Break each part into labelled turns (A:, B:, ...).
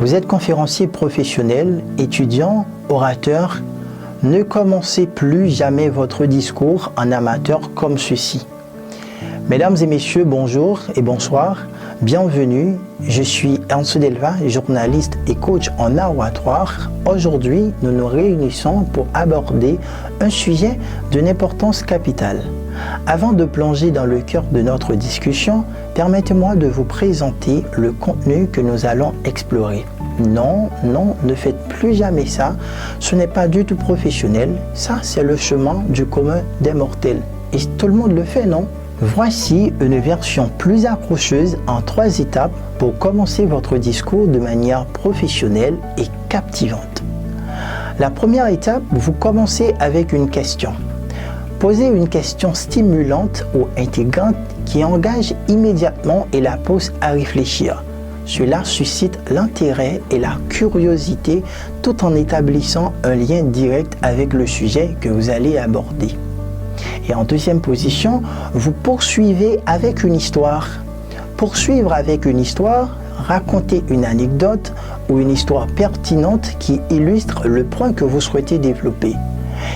A: Vous êtes conférencier professionnel, étudiant, orateur. Ne commencez plus jamais votre discours en amateur comme ceci. Mesdames et messieurs, bonjour et bonsoir. Bienvenue, je suis Ernst Delva, journaliste et coach en art oratoire. Aujourd'hui, nous nous réunissons pour aborder un sujet d'une importance capitale. Avant de plonger dans le cœur de notre discussion, permettez-moi de vous présenter le contenu que nous allons explorer. Non, ne faites plus jamais ça, ce n'est pas du tout professionnel, ça c'est le chemin du commun des mortels. Et tout le monde le fait, non? Voici une version plus accrocheuse en 3 étapes pour commencer votre discours de manière professionnelle et captivante. La première étape, vous commencez avec une question. Posez une question stimulante ou intégrante qui engage immédiatement et la pousse à réfléchir. Cela suscite l'intérêt et la curiosité tout en établissant un lien direct avec le sujet que vous allez aborder. Et en deuxième position, vous poursuivez avec une histoire. Poursuivre avec une histoire, raconter une anecdote ou une histoire pertinente qui illustre le point que vous souhaitez développer.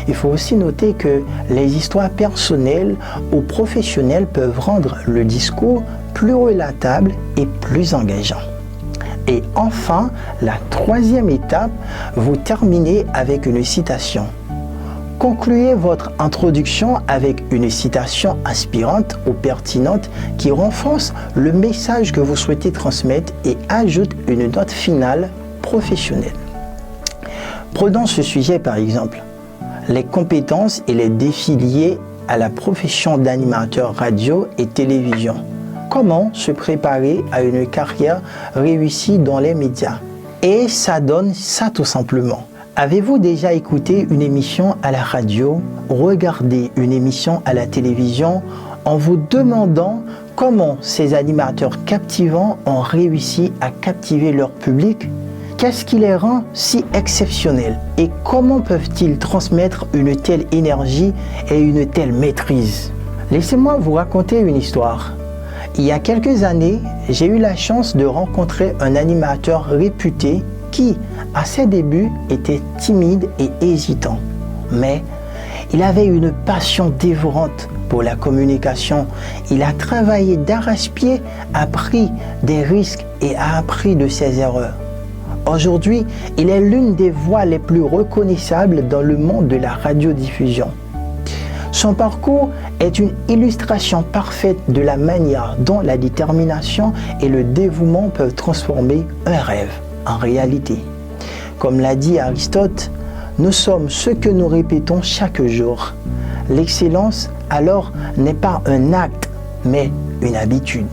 A: Il faut aussi noter que les histoires personnelles ou professionnelles peuvent rendre le discours plus relatable et plus engageant. Et enfin, la troisième étape, vous terminez avec une citation. Concluez votre introduction avec une citation inspirante ou pertinente qui renforce le message que vous souhaitez transmettre et ajoute une note finale professionnelle. Prenons ce sujet par exemple, les compétences et les défis liés à la profession d'animateur radio et télévision. Comment se préparer à une carrière réussie dans les médias? Et ça donne ça tout simplement. Avez-vous déjà écouté une émission à la radio, regardé une émission à la télévision en vous demandant comment ces animateurs captivants ont réussi à captiver leur public? Qu'est-ce qui les rend si exceptionnels? Et comment peuvent-ils transmettre une telle énergie et une telle maîtrise? Laissez-moi vous raconter une histoire. Il y a quelques années, j'ai eu la chance de rencontrer un animateur réputé qui, à ses débuts, était timide et hésitant. Mais il avait une passion dévorante pour la communication. Il a travaillé d'arrache-pied, a pris des risques et a appris de ses erreurs. Aujourd'hui, il est l'une des voix les plus reconnaissables dans le monde de la radiodiffusion. Son parcours est une illustration parfaite de la manière dont la détermination et le dévouement peuvent transformer un rêve en réalité. Comme l'a dit Aristote, nous sommes ce que nous répétons chaque jour. L'excellence, alors, n'est pas un acte, mais une habitude.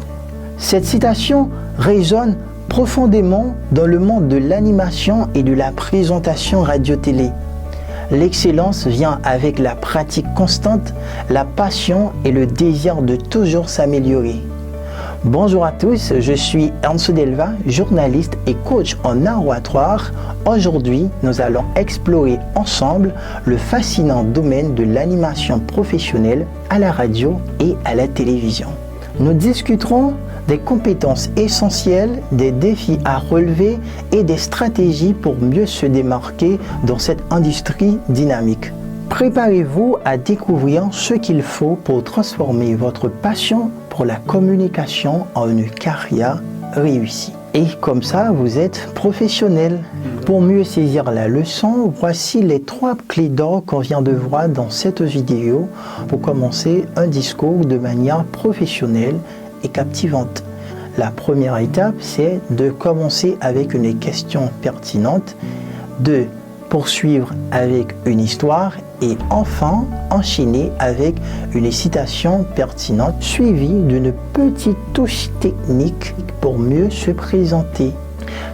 A: Cette citation résonne profondément dans le monde de l'animation et de la présentation radio-télé. L'excellence vient avec la pratique constante, la passion et le désir de toujours s'améliorer. Bonjour à tous, je suis Ernst Delva, journaliste et coach en art oratoire. Aujourd'hui, nous allons explorer ensemble le fascinant domaine de l'animation professionnelle à la radio et à la télévision. Nous discuterons des compétences essentielles, des défis à relever et des stratégies pour mieux se démarquer dans cette industrie dynamique. Préparez-vous à découvrir ce qu'il faut pour transformer votre passion pour la communication en une carrière réussie. Et comme ça, vous êtes professionnel. Pour mieux saisir la leçon, voici les 3 clés d'or qu'on vient de voir dans cette vidéo pour commencer un discours de manière professionnelle et captivante. La première étape, c'est de commencer avec une question pertinente, de poursuivre avec une histoire et enfin enchaîner avec une citation pertinente suivie d'une petite touche technique pour mieux se présenter.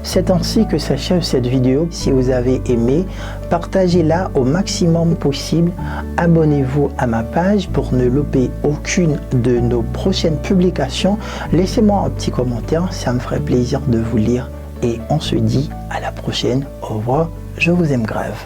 A: C'est ainsi que s'achève cette vidéo. Si vous avez aimé, partagez-la au maximum possible. Abonnez-vous à ma page pour ne louper aucune de nos prochaines publications. Laissez-moi un petit commentaire, ça me ferait plaisir de vous lire. Et on se dit à la prochaine. Au revoir, je vous aime grave.